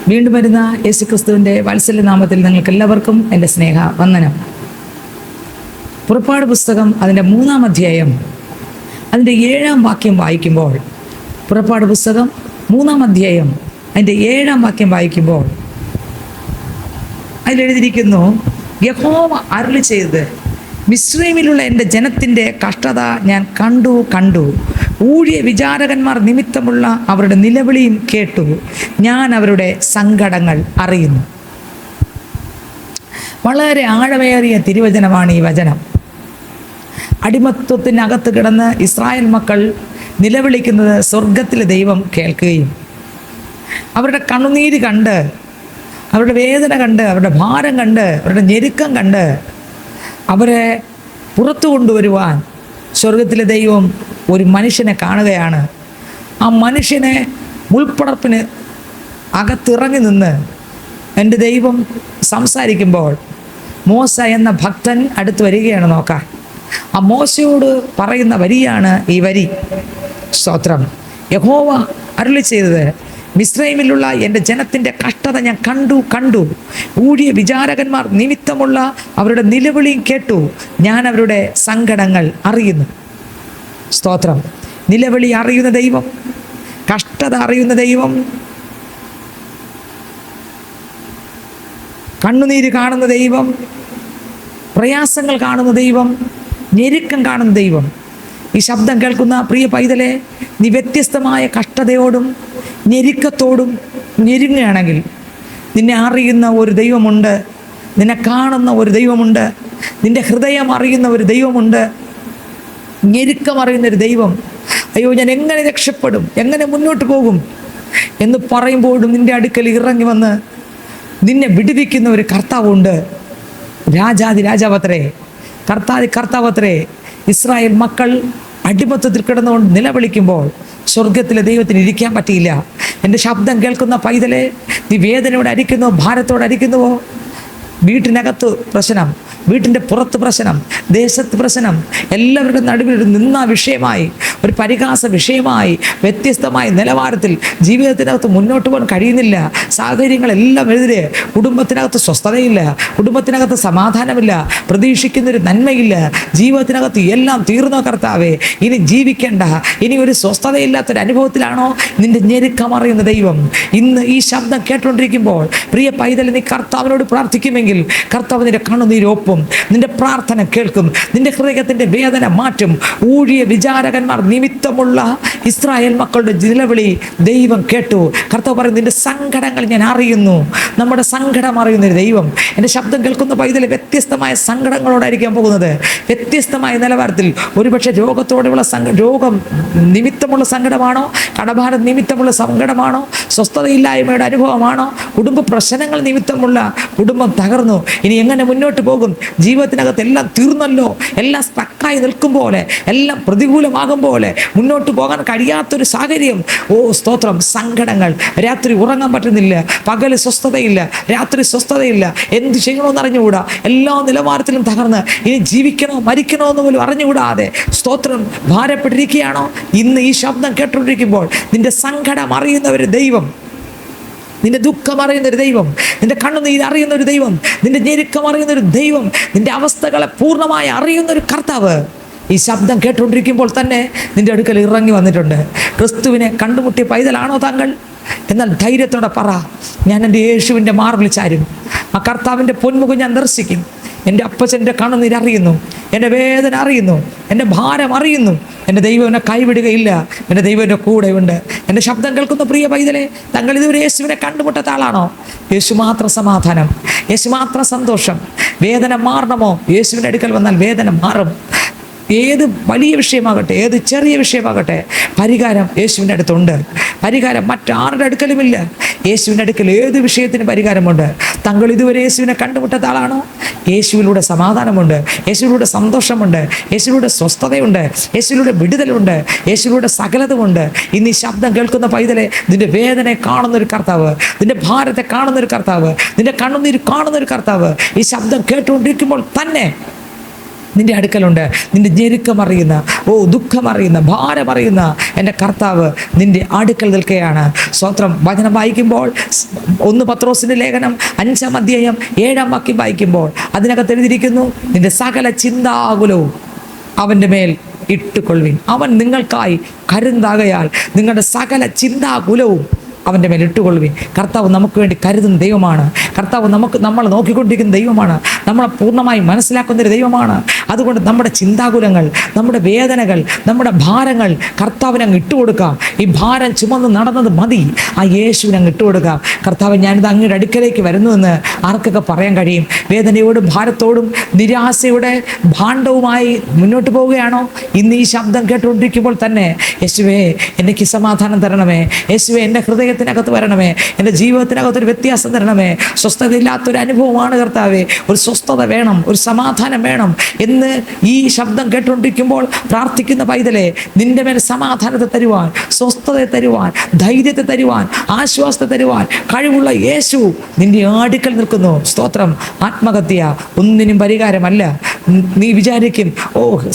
വീണ്ടും വരുന്ന യേശുക്രിസ്തുവിൻ്റെ വാത്സല്യ നാമത്തിൽ നിങ്ങൾക്ക് എല്ലാവർക്കും എൻ്റെ സ്നേഹ വന്ദനം. പുറപ്പാട് പുസ്തകം അതിൻ്റെ 3-ാം അധ്യായം അതിൻ്റെ 7-ാം വാക്യം വായിക്കുമ്പോൾ, പുറപ്പാട് പുസ്തകം 3-ാം അധ്യായം അതിൻ്റെ 7-ാം വാക്യം വായിക്കുമ്പോൾ അതിലെഴുതിയിരിക്കുന്നു, യഹോവ അരുളി ചെയ്തത്, മിസ്രയീമിലുള്ള എൻ്റെ ജനത്തിൻ്റെ കഷ്ടത ഞാൻ കണ്ടു. ഊഴിയ വിചാരകന്മാർ നിമിത്തമുള്ള അവരുടെ നിലവിളിയും കേട്ടു. ഞാൻ അവരുടെ സങ്കടങ്ങൾ അറിയുന്നു. വളരെ ആഴമേറിയ തിരുവചനമാണ് ഈ വചനം. അടിമത്വത്തിനകത്ത് കിടന്ന് ഇസ്രായേൽ മക്കൾ നിലവിളിക്കുന്നത് സ്വർഗത്തിലെ ദൈവം കേൾക്കുകയും അവരുടെ കണ്ണുനീര് കണ്ട്, അവരുടെ വേദന കണ്ട്, അവരുടെ ഭാരം കണ്ട്, അവരുടെ ഞെരുക്കം കണ്ട് അവരെ പുറത്തു കൊണ്ടുവരുവാൻ സ്വർഗത്തിലെ ദൈവം ഒരു മനുഷ്യനെ കാണുകയാണ്. ആ മനുഷ്യനെ മുൾപ്പടർപ്പിന് അകത്തിറങ്ങി നിന്ന് എൻ്റെ ദൈവം സംസാരിക്കുമ്പോൾ മോശ എന്ന ഭക്തൻ അടുത്ത് വരികയാണ് നോക്കാൻ. ആ മോശയോട് പറയുന്ന വരിയാണ് ഈ വരി. സ്തോത്രം. യഹോവ അരുളി ചെയ്തത്, മിസ്രയീമിലുള്ള എൻ്റെ ജനത്തിൻ്റെ കഷ്ടത ഞാൻ കണ്ടു. ഊഴിയ വിചാരകന്മാർ നിമിത്തമുള്ള അവരുടെ നിലവിളിയും കേട്ടു. ഞാൻ അവരുടെ സങ്കടങ്ങൾ അറിയുന്നു. സ്തോത്രം. നിലവിളി അറിയുന്ന ദൈവം, കഷ്ടത അറിയുന്ന ദൈവം, കണ്ണുനീര് കാണുന്ന ദൈവം, പ്രയാസങ്ങൾ കാണുന്ന ദൈവം, ഞെരുക്കം കാണുന്ന ദൈവം. ഈ ശബ്ദം കേൾക്കുന്ന പ്രിയ പൈതലെ, നീ വ്യത്യസ്തമായ കഷ്ടതയോടും ഞെരുക്കത്തോടും ഞെരുങ്ങുകയാണെങ്കിൽ നിന്നെ അറിയുന്ന ഒരു ദൈവമുണ്ട്, നിന്നെ കാണുന്ന ഒരു ദൈവമുണ്ട്, നിന്റെ ഹൃദയം അറിയുന്ന ഒരു ദൈവമുണ്ട്, ഞെരുക്കം അറിയുന്നൊരു ദൈവം. അയ്യോ, ഞാൻ എങ്ങനെ രക്ഷപ്പെടും, എങ്ങനെ മുന്നോട്ട് പോകും എന്ന് പറയുമ്പോഴും നിന്റെ അടുക്കൽ ഇറങ്ങി വന്ന് നിന്നെ വിടുവിക്കുന്ന ഒരു കർത്താവുണ്ട്. രാജാതി രാജാവത്രേ, കർത്താതി കർത്താവത്രേ. ഇസ്രായേൽ മക്കൾ അടിമത്തത്തിൽ കിടന്നുകൊണ്ട് നിലവിളിക്കുമ്പോൾ സ്വർഗത്തിലെ ദൈവത്തിന് ഇരിക്കാൻ പറ്റിയില്ല. എൻ്റെ ശബ്ദം കേൾക്കുന്ന പൈതലെ, നീ വേദനയോടെ അരിക്കുന്നുവോ, ഭാരത്തോടെ അരിക്കുന്നുവോ? വീട്ടിനകത്ത് പ്രശ്നം, വീട്ടിൻ്റെ പുറത്ത് പ്രശ്നം, ദേശത്ത് പ്രശ്നം, എല്ലാവരുടെ നടുവിൽ ഒരു നിന്ന വിഷയമായി, ഒരു പരിഹാസ വിഷയമായി, വ്യത്യസ്തമായ നിലവാരത്തിൽ ജീവിതത്തിനകത്ത് മുന്നോട്ട് പോകാൻ കഴിയുന്നില്ല. സാഹചര്യങ്ങളെല്ലാം എതിരെ, കുടുംബത്തിനകത്ത് സ്വസ്ഥതയില്ല, കുടുംബത്തിനകത്ത് സമാധാനമില്ല, പ്രതീക്ഷിക്കുന്നൊരു നന്മയില്ല, ജീവിതത്തിനകത്ത് എല്ലാം തീർന്നോ കർത്താവേ, ഇനി ജീവിക്കേണ്ട, ഇനി ഒരു സ്വസ്ഥതയില്ലാത്തൊരു അനുഭവത്തിലാണോ? നിന്റെ ഞെരുക്കം അറിയുന്ന ദൈവം ഇന്ന് ഈ ശബ്ദം കേട്ടുകൊണ്ടിരിക്കുമ്പോൾ, പ്രിയ പൈതൽ, നീ കർത്താവിനോട് പ്രാർത്ഥിക്കുമെങ്കിൽ കർത്താവ് നിന്റെ കണ്ണുനീരൊപ്പും, നിന്റെ പ്രാർത്ഥന കേൾക്കും, നിന്റെ ഹൃദയത്തിൻ്റെ വേദന മാറ്റും. ഊഴിയ വിചാരകന്മാർ നിമിത്തമുള്ള ഇസ്രായേൽ മക്കളുടെ നിലവിളി ദൈവം കേട്ടു. കർത്താവ് പറയും, നിന്റെ സങ്കടങ്ങൾ ഞാൻ അറിയുന്നു. നമ്മുടെ സങ്കടം അറിയുന്നൊരു ദൈവം. എൻ്റെ ശബ്ദം കേൾക്കുന്ന പൈതൽ വ്യത്യസ്തമായ സങ്കടങ്ങളോടായിരിക്കാൻ പോകുന്നത്. വ്യത്യസ്തമായ നിലവാരത്തിൽ ഒരുപക്ഷെ രോഗത്തോടെയുള്ള രോഗം നിമിത്തമുള്ള സങ്കടമാണോ, കടഭാരം നിമിത്തമുള്ള സങ്കടമാണോ, സ്വസ്ഥതയില്ലായ്മയുടെ അനുഭവമാണോ, കുടുംബ പ്രശ്നങ്ങൾ നിമിത്തമുള്ള കുടുംബം തകർന്നു, ഇനി എങ്ങനെ മുന്നോട്ട് പോകും, ജീവിതത്തിനകത്ത് എല്ലാം തീർന്നല്ലോ, എല്ലാം സ്ട്രക്കായി നിൽക്കും പോലെ, എല്ലാം പ്രതികൂലമാകും പോലെ, മുന്നോട്ട് പോകാൻ കഴിയാത്തൊരു സാഹചര്യം. ഓ സ്തോത്രം. സങ്കടങ്ങൾ, രാത്രി ഉറങ്ങാൻ പറ്റുന്നില്ല, പകല് സ്വസ്ഥതയില്ല, രാത്രി സ്വസ്ഥതയില്ല, എന്ത് ചെയ്യണമെന്ന് അറിഞ്ഞുകൂടാ, എല്ലാ നിലവാരത്തിലും തകർന്ന് ഇനി ജീവിക്കണോ മരിക്കണോ എന്ന് പോലും അറിഞ്ഞുകൂടാതെ സ്തോത്രം ഭാരപ്പെട്ടിരിക്കുകയാണോ? ഇന്ന് ഈ ശബ്ദം കേട്ടുകൊണ്ടിരിക്കുമ്പോൾ നിന്റെ സങ്കടം അറിയുന്നവര് ദൈവം, നിന്റെ ദുഃഖം അറിയുന്നൊരു ദൈവം, നിന്റെ കണ്ണുനീര് അറിയുന്നൊരു ദൈവം, നിന്റെ ഞെരുക്കം അറിയുന്നൊരു ദൈവം, നിന്റെ അവസ്ഥകളെ പൂർണ്ണമായി അറിയുന്നൊരു കർത്താവ് ഈ ശബ്ദം കേട്ടുകൊണ്ടിരിക്കുമ്പോൾ തന്നെ നിന്റെ അടുക്കൽ ഇറങ്ങി വന്നിട്ടുണ്ട്. ക്രിസ്തുവിനെ കണ്ടുമുട്ടിയ പൈതലാണോ താങ്കൾ? എന്നാൽ ധൈര്യത്തോടെ പറ, ഞാൻ എൻ്റെ യേശുവിൻ്റെ മാർവിൽ ചാരും, ആ കർത്താവിൻ്റെ പൊന്മുഖം ഞാൻ ദർശിക്കും. എൻ്റെ അപ്പച്ചൻ്റെ കണ്ണുനീര് അറിയുന്നു, എൻ്റെ വേദന അറിയുന്നു, എൻ്റെ ഭാരം അറിയുന്നു. എൻ്റെ ദൈവം എന്നെ കൈവിടുകയില്ല, എൻ്റെ ദൈവം എൻ്റെ കൂടെയുണ്ട്. എൻ്റെ ശബ്ദം കേൾക്കുന്ന പ്രിയ പൈതലെ, താങ്കൾ ഇതുവരെ യേശുവിനെ കണ്ടുമുട്ടാത്ത ആളാണോ? യേശു മാത്രം സമാധാനം, യേശു മാത്രം സന്തോഷം. വേദന മാറണമോ? യേശുവിൻ്റെ അടുക്കൽ വന്നാൽ വേദന മാറും. ഏത് വലിയ വിഷയമാകട്ടെ, ഏത് ചെറിയ വിഷയമാകട്ടെ, പരിഹാരം യേശുവിൻ്റെ അടുത്തുണ്ട്. പരിഹാരം മറ്റാരുടെ അടുക്കലുമില്ല. യേശുവിൻ്റെ അടുക്കൽ ഏത് വിഷയത്തിനും പരിഹാരമുണ്ട്. താങ്കൾ ഇതുവരെ യേശുവിനെ കണ്ടുമുട്ടാത്ത ആളാണോ? യേശുവിലൂടെ സമാധാനമുണ്ട്, യേശുവിലൂടെ സന്തോഷമുണ്ട്, യേശുവിലൂടെ സ്വസ്ഥതയുണ്ട്, യേശുവിലൂടെ വിടുതലുണ്ട്, യേശുവിലൂടെ സകലതുമുണ്ട്. ഇന്ന് ഈ ശബ്ദം കേൾക്കുന്ന പൈതലെ, നിന്റെ വേദനയെ കാണുന്നൊരു കർത്താവ്, നിന്റെ ഭാരത്തെ കാണുന്നൊരു കർത്താവ്, നിന്റെ കണ്ണുനീര് കാണുന്നൊരു കർത്താവ് ഈ ശബ്ദം കേട്ടുകൊണ്ടിരിക്കുമ്പോൾ തന്നെ നിന്റെ അടുക്കലുണ്ട്. നിന്റെ ഞെരുക്കമറിയുന്ന, ദുഃഖമറിയുന്ന, ഭാരമറിയുന്ന എൻ്റെ കർത്താവ് നിന്റെ അടുക്കൽ നിൽക്കുകയാണ്. സ്തോത്രം. വചനം വായിക്കുമ്പോൾ 1 പത്രോസിൻ്റെ ലേഖനം 5-ാം അധ്യായം 7-ാം വാക്യം വായിക്കുമ്പോൾ അതിനകത്ത് എഴുതിയിരിക്കുന്നു, നിന്റെ സകല ചിന്താകുലവും അവൻ്റെ മേൽ ഇട്ടുകൊള്ളുവിൻ, അവൻ നിങ്ങൾക്കായി കരുതാകയാൽ നിങ്ങളുടെ സകല ചിന്താകുലവും അവൻ്റെ മേൽ ഇട്ടുകൊള്ളുവിൻ. കർത്താവ് നമുക്ക് വേണ്ടി കരുതുന്ന ദൈവമാണ്. കർത്താവ് നമ്മളെ നോക്കിക്കൊണ്ടിരിക്കുന്ന ദൈവമാണ്. നമ്മളെ പൂർണ്ണമായി മനസ്സിലാക്കുന്നൊരു ദൈവമാണ്. അതുകൊണ്ട് നമ്മുടെ ചിന്താകുലങ്ങൾ, നമ്മുടെ വേദനകൾ, നമ്മുടെ ഭാരങ്ങൾ കർത്താവിന് അങ്ങ് ഇട്ടുകൊടുക്കാം. ഈ ഭാരം ചുമന്ന് നടന്നത് മതി, ആ യേശുവിന് അങ്ങ് ഇട്ടുകൊടുക്കാം. കർത്താവ്, ഞാനിത് അങ്ങയുടെ അടുക്കലേക്ക് വരുന്നുവെന്ന് ആർക്കൊക്കെ പറയാൻ കഴിയും? വേദനയോടും ഭാരത്തോടും നിരാശയുടെ ഭാണ്ഡവുമായി മുന്നോട്ട് പോവുകയാണോ? ഇന്ന് ഈ ശബ്ദം കേട്ടുകൊണ്ടിരിക്കുമ്പോൾ തന്നെ, യേശുവേ എനിക്ക് സമാധാനം തരണമേ, യേശുവേ എൻ്റെ ഹൃദയത്തിനകത്ത് വരണമേ, എൻ്റെ ജീവിതത്തിനകത്തൊരു വ്യത്യാസം തരണമേ. സ്വസ്ഥതയില്ലാത്തൊരു അനുഭവമാണ് കർത്താവേ, ഒരു സ്വസ്ഥത വേണം, ഒരു സമാധാനം വേണം എന്ന് ഈ ശബ്ദം കേട്ടുകൊണ്ടിരിക്കുമ്പോൾ പ്രാർത്ഥിക്കുന്ന പൈതലെ, നിന്റെ മേൽ സമാധാനത്തെ തരുവാൻ, സ്വസ്ഥതയെ തരുവാൻ, ധൈര്യത്തെ തരുവാൻ, ആശ്വാസത്തെ തരുവാൻ കഴിവുള്ള യേശു നിന്റെ അടുക്കൽ നിൽക്കുന്നു. സ്തോത്രം. ആത്മഹത്യ ഒന്നിനും പരിഹാരമല്ല. നീ വിചാരിക്കും,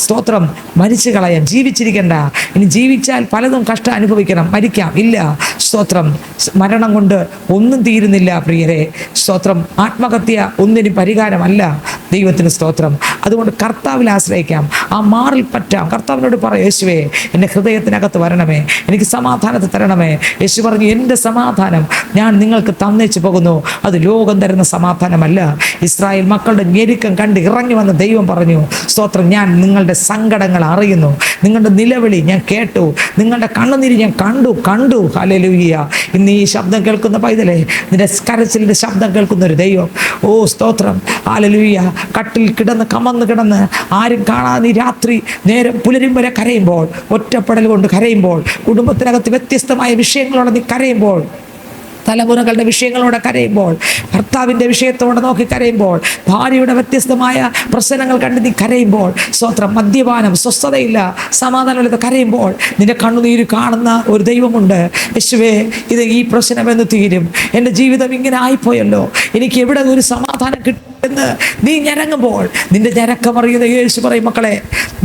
സ്തോത്രം, മരിച്ചു കളയാം, ജീവിച്ചിരിക്കണ്ട, ഇനി ജീവിച്ചാൽ പലതും കഷ്ടം അനുഭവിക്കണം, മരിക്കാം. ഇല്ല, സ്തോത്രം. മരണം കൊണ്ട് ഒന്നും തീരുന്നില്ല പ്രിയരെ. സ്തോത്രം. ആത്മഹത്യ ഒന്നിനും പരിഹാരമല്ല. ദൈവത്തിന് സ്തോത്രം. അതുകൊണ്ട് കർത്താവിൽ ആശ്രയിക്കാം, ആ മാറിൽ പറ്റാം. കർത്താവിനോട് പറയും, യേശുവേ എൻ്റെ ഹൃദയത്തിനകത്ത് വരണമേ, എനിക്ക് സമാധാനത്തെ തരണമേ. യേശു പറഞ്ഞു, എൻ്റെ സമാധാനം ഞാൻ നിങ്ങൾക്ക് തന്നേച്ചു പോകുന്നു, അത് ലോകം തരുന്ന സമാധാനമല്ല. ഇസ്രായേൽ മക്കളുടെ ഞെരുക്കം കണ്ട് ഇറങ്ങി വന്ന ദൈവം പറഞ്ഞു, സ്തോത്രം, ഞാൻ നിങ്ങളുടെ സങ്കടങ്ങൾ അറിയുന്നു, നിങ്ങളുടെ നിലവിളി ഞാൻ കേട്ടു, നിങ്ങളുടെ കണ്ണുനീര് ഞാൻ കണ്ടു. ഹല്ലേലൂയ. ഇന്ന് ഈ ശബ്ദം കേൾക്കുന്ന പൈതലേ, നിന്റെ കരച്ചിലിൻ്റെ ശബ്ദം കേൾക്കുന്ന ഒരു ദൈവം, സ്തോത്രം, ഹല്ലേലൂയ. കട്ടിൽ കമന്ന് കിടന്ന് ആരും കാണാതെ രാത്രി നേരം പുലരും വരെ കരയുമ്പോൾ, ഒറ്റപ്പെടൽ കൊണ്ട് കരയുമ്പോൾ, കുടുംബത്തിനകത്ത് വ്യത്യസ്തമായ വിഷയങ്ങളോടെ നീ കരയുമ്പോൾ, തലമുറകളുടെ വിഷയങ്ങളോടെ കരയുമ്പോൾ, ഭർത്താവിൻ്റെ വിഷയത്തോടെ നോക്കി കരയുമ്പോൾ, ഭാര്യയുടെ വ്യത്യസ്തമായ പ്രശ്നങ്ങൾ കണ്ട് നീ കരയുമ്പോൾ, സ്തോത്രം, മദ്യപാനം, സ്വസ്ഥതയില്ല, സമാധാനമില്ലാതെ കരയുമ്പോൾ, നിന്റെ കണ്ണുനീര് കാണുന്ന ഒരു ദൈവമുണ്ട്. യേശുവേ, ഇത് ഈ പ്രശ്നം എന്ന് തീരും, എൻ്റെ ജീവിതം ഇങ്ങനെ ആയിപ്പോയല്ലോ, എനിക്ക് എവിടെ ഒരു സമാധാനം കിട്ടുമെന്ന് നീ ഞരങ്ങുമ്പോൾ, നിന്റെ ഞരക്കമറിയുന്ന യേശു പറയും, മക്കളെ,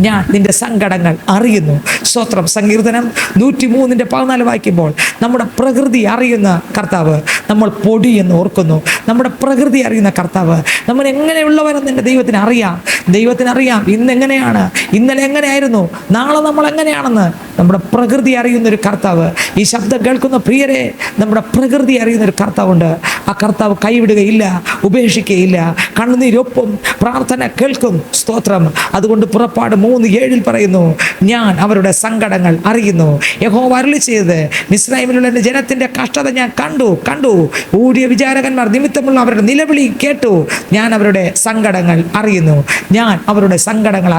ഞാൻ നിന്റെ സങ്കടങ്ങൾ അറിയുന്നു. സ്തോത്രം. സങ്കീർത്തനം 103:14 വായിക്കുമ്പോൾ, നമ്മുടെ പ്രകൃതി അറിയുന്ന കർത്താവ് നമ്മൾ പൊടി എന്ന് ഓർക്കുന്നു. നമ്മുടെ പ്രകൃതി അറിയുന്ന കർത്താവ് നമ്മൾ എങ്ങനെയുള്ളവരെന്ന് എൻ്റെ ദൈവത്തിന് അറിയാം. ദൈവത്തിനറിയാം ഇന്ന് എങ്ങനെയാണ്, ഇന്നലെ എങ്ങനെയായിരുന്നു, നാളെ നമ്മൾ എങ്ങനെയാണെന്ന്. നമ്മുടെ പ്രകൃതി അറിയുന്നൊരു കർത്താവ്. ഈ ശബ്ദം കേൾക്കുന്ന പ്രിയരെ, നമ്മുടെ പ്രകൃതി അറിയുന്നൊരു കർത്താവുണ്ട്. ആ കർത്താവ് കൈവിടുകയില്ല, ഉപേക്ഷിക്കുകയില്ല, കണ്ണുനീരൊപ്പം പ്രാർത്ഥന കേൾക്കും. സ്തോത്രം. അതുകൊണ്ട് പുറപ്പാട് 3:7 പറയുന്നു, ഞാൻ അവരുടെ സങ്കടങ്ങൾ അറിയുന്നു. യഹോവ അരുളിച്ചെയ്തത്, മിസ്രയീമിലുള്ള എൻ്റെ ജനത്തിൻ്റെ കഷ്ടത ഞാൻ കണ്ടു. ഊഴിയ വിചാരകന്മാർ നിമിത്തമുള്ള അവരുടെ നിലവിളി കേട്ടു. ഞാൻ അവരുടെ സങ്കടങ്ങൾ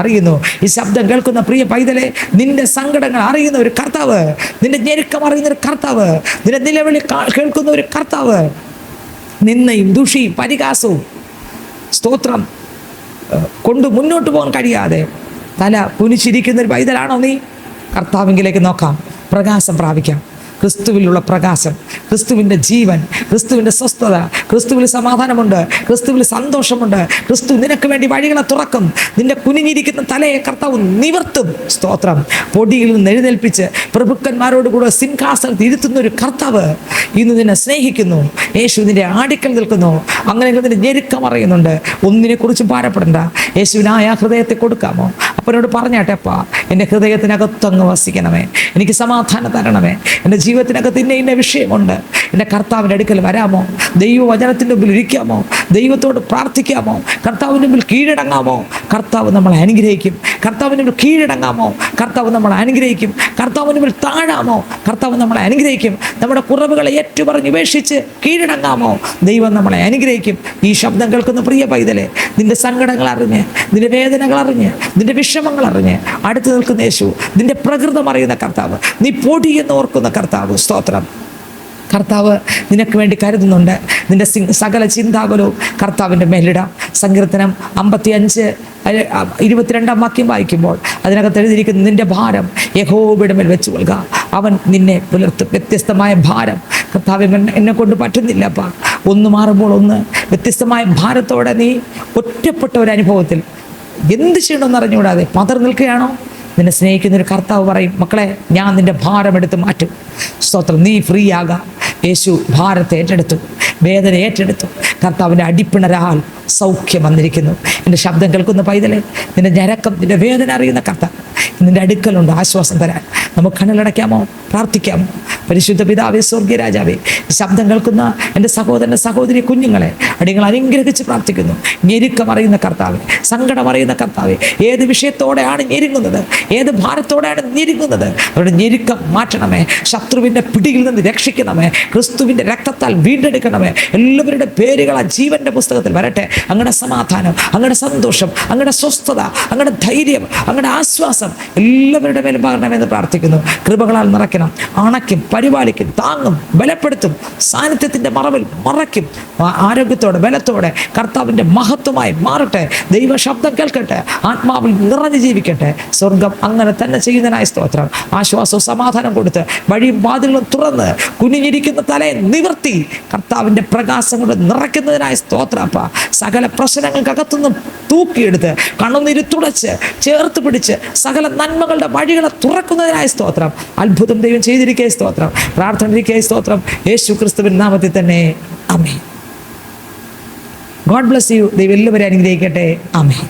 അറിയുന്നു. ഈ ശബ്ദം കേൾക്കുന്ന പ്രിയ പൈതലെ, നിന്റെ സങ്കടങ്ങൾ അറിയുന്ന ഒരു കർത്താവ്, നിന്റെ ഞെരുക്കം അറിയുന്ന ഒരു കർത്താവ്, നിന്റെ നിലവിളി കേൾക്കുന്ന ഒരു കർത്താവ്, നിന്നയും ദുഷിയും പരിഹാസവും സ്തോത്രം കൊണ്ട് മുന്നോട്ട് പോകാൻ കഴിയാതെ തല കുനിച്ചിരിക്കുന്ന ഒരു പൈതലാണോ നീ? കർത്താവിലേക്ക് നോക്കാം, പ്രകാശം പ്രാപിക്കാം. ക്രിസ്തുവിലുള്ള പ്രകാശം, ക്രിസ്തുവിൻ്റെ ജീവൻ, ക്രിസ്തുവിൻ്റെ സ്വസ്ഥത, ക്രിസ്തുവിൽ സമാധാനമുണ്ട്, ക്രിസ്തുവിൽ സന്തോഷമുണ്ട്. ക്രിസ്തു നിനക്ക് വേണ്ടി വഴികളെ തുറക്കും. നിന്റെ കുനിഞ്ഞിരിക്കുന്ന തലയെ കർത്താവ് നിവർത്തും. സ്തോത്രം. പൊടിയിൽ നിന്ന് എഴുന്നേൽപ്പിച്ച് പ്രഭുക്കന്മാരോട് കൂടെ സിംഹാസനത്തിൽ ഇരുത്തുന്ന ഒരു കർത്താവ് ഇന്ന് നിന്നെ സ്നേഹിക്കുന്നു. യേശു നിന്റെ അടുക്കൽ നിൽക്കുന്നു. അങ്ങനെ നിന്റെ ഞെരുക്കം അറിയുന്നുണ്ട്. ഒന്നിനെക്കുറിച്ചും ഭാരപ്പെടണ്ട. യേശുവിനായ ഹൃദയത്തെ കൊടുക്കാമോ? അപ്പനോട് പറഞ്ഞാട്ടെപ്പാ, എൻ്റെ ഹൃദയത്തിനകത്തങ്ങ് വസിക്കണമേ, എനിക്ക് സമാധാനം തരണമേ, എൻ്റെ ജീവിതത്തിനകത്ത് ഇന്ന വിഷയമുണ്ട്. എൻ്റെ കർത്താവിൻ്റെ അടുക്കൽ വരാമോ? ദൈവവചനത്തിൻ്റെ മുമ്പിൽ ഇരിക്കാമോ? ദൈവത്തോട് പ്രാർത്ഥിക്കാമോ? കർത്താവിൻ്റെ മുമ്പിൽ കീഴടങ്ങാമോ? കർത്താവ് നമ്മളെ അനുഗ്രഹിക്കും. കർത്താവിൻ്റെ മുമ്പിൽ കീഴടങ്ങാമോ? കർത്താവ് നമ്മളെ അനുഗ്രഹിക്കും. കർത്താവിൻ്റെ മുമ്പിൽ താഴാമോ? കർത്താവ് നമ്മളെ അനുഗ്രഹിക്കും. നമ്മുടെ കുറവുകളെ ഏറ്റുപറഞ്ഞ് ഉപേക്ഷിച്ച് കീഴടങ്ങാമോ? ദൈവം നമ്മളെ അനുഗ്രഹിക്കും. ഈ ശബ്ദം കേൾക്കുന്ന പ്രിയ പൈതലെ, നിന്റെ സങ്കടങ്ങൾ അറിഞ്ഞ്, നിന്റെ വേദനകൾ അറിഞ്ഞ്, നിന്റെ വിഷമങ്ങൾ അറിഞ്ഞ് അടുത്ത് നിൽക്കുന്ന യേശു, നിന്റെ പ്രകൃതം അറിയുന്ന കർത്താവ്, നീ പൊടി എന്ന് ഓർക്കുന്ന കർത്താവ്. സ്തോത്രം. കർത്താവ് നിനക്ക് വേണ്ടി കരുതുന്നുണ്ട്. നിന്റെ സകല ചിന്താകുലവും കർത്താവിൻ്റെ മേലിടാം. സങ്കീർത്തനം 55:22 വാക്യം വായിക്കുമ്പോൾ അതിനകത്ത് എഴുതിയിരിക്കുന്ന, നിന്റെ ഭാരം യഹോവയുടെ മേൽ വെച്ച് കൊള്ളുക, അവൻ നിന്നെ പുലർത്തും. വ്യത്യസ്തമായ ഭാരം കർത്താവ് എന്നെ കൊണ്ട് പറ്റുന്നില്ലപ്പാ. ഒന്ന് മാറുമ്പോൾ ഒന്ന് വ്യത്യസ്തമായ ഭാരത്തോടെ നീ ഒറ്റപ്പെട്ട ഒരു അനുഭവത്തിൽ എന്ത് ചെയ്യണമെന്ന് അറിഞ്ഞുകൂടാതെ പതർ നിൽക്കുകയാണോ? നിന്നെ സ്നേഹിക്കുന്നൊരു കർത്താവ് പറയും, മക്കളെ ഞാൻ നിൻ്റെ ഭാരമെടുത്ത് മാറ്റും. സ്തോത്രം. നീ ഫ്രീ ആകാം. യേശു ഭാരത്തെ ഏറ്റെടുത്തു, വേദന ഏറ്റെടുത്തു. കർത്താവിൻ്റെ അടിപ്പിണരാൽ സൗഖ്യം വന്നിരിക്കുന്നു. എൻ്റെ ശബ്ദം കേൾക്കുന്ന പൈതലെ, നിൻ്റെ ഞരക്കം, നിൻ്റെ വേദന അറിയുന്ന കർത്താവ് നിൻ്റെ അടുക്കലുണ്ട് ആശ്വാസം തരാൻ. നമുക്ക് കണ്ണടയ്ക്കാമോ? പ്രാർത്ഥിക്കാമോ? പരിശുദ്ധ പിതാവേ, സ്വർഗീയ രാജാവേ, ശബ്ദം കേൾക്കുന്ന എൻ്റെ സഹോദരൻ്റെ സഹോദരി കുഞ്ഞുങ്ങളെ അടിയങ്ങൾ അനുഗ്രഹിച്ച് പ്രാർത്ഥിക്കുന്നു. ഞെരുക്കം അറിയുന്ന കർത്താവേ, സങ്കടം അറിയുന്ന കർത്താവേ, ഏത് വിഷയത്തോടെയാണ് ഞെരുങ്ങുന്നത്, ഏത് ഭാരത്തോടെയാണ് ഞെരുങ്ങുന്നത്, അവരുടെ ഞെരുക്കം മാറ്റണമേ. ശത്രുവിൻ്റെ പിടിയിൽ നിന്ന് രക്ഷിക്കണമേ. ക്രിസ്തുവിൻ്റെ രക്തത്താൽ വീണ്ടെടുക്കണമേ. എല്ലാവരുടെ പേരുകൾ ആ ജീവൻ്റെ പുസ്തകത്തിൽ വരട്ടെ. അങ്ങയുടെ സമാധാനം, അങ്ങയുടെ സന്തോഷം, അങ്ങയുടെ സ്വസ്ഥത, അങ്ങയുടെ ധൈര്യം, അങ്ങയുടെ ആശ്വാസം എല്ലാവരുടെ മേലും പകരണമെന്ന് പ്രാർത്ഥിക്കുന്നു. കൃപകളാൽ നിറയ്ക്കണം, അണയ്ക്കും, പരിപാലിക്കും, താങ്ങും, ബലപ്പെടുത്തും, സാന്നിധ്യത്തിൻ്റെ മറവിൽ മറയ്ക്കും. ആരോഗ്യത്തോടെ, ബലത്തോടെ കർത്താവിൻ്റെ മഹത്വമായി മാറട്ടെ. ദൈവ ശബ്ദം കേൾക്കട്ടെ, ആത്മാവിൽ നിറഞ്ഞു ജീവിക്കട്ടെ. സ്വർഗം അങ്ങനെ തന്നെ ചെയ്യുന്നതിനായി സ്തോത്രം. ആശ്വാസവും സമാധാനം കൊടുത്ത് വഴിയും വാതിലുകളും തുറന്ന് കുനിഞ്ഞിരിക്കുന്ന തലയെ നിവർത്തി കർത്താവിൻ്റെ പ്രകാശം കൊണ്ട് നിറയ്ക്കുന്നതിനായി സ്തോത്രപ്പ. സകല പ്രശ്നങ്ങൾക്കകത്തുനിന്നും തൂക്കിയെടുത്ത് കണ്ണുനീര് തുടച്ച് ചേർത്ത് പിടിച്ച് സകല നന്മകളുടെ വഴികളെ തുറക്കുന്നതിനായി സ്തോത്രം. അത്ഭുതം ദൈവം ചെയ്തിരിക്കുക സ്തോത്രം. പ്രാർത്ഥനയിരിക്കുക സ്തോത്രം. യേശു ക്രിസ്തുവിൻ നാമത്തിൽ തന്നെ ആമേൻ. God bless you. ദൈവം എല്ലാവരെയും അനുഗ്രഹിക്കട്ടെ. ആമേൻ.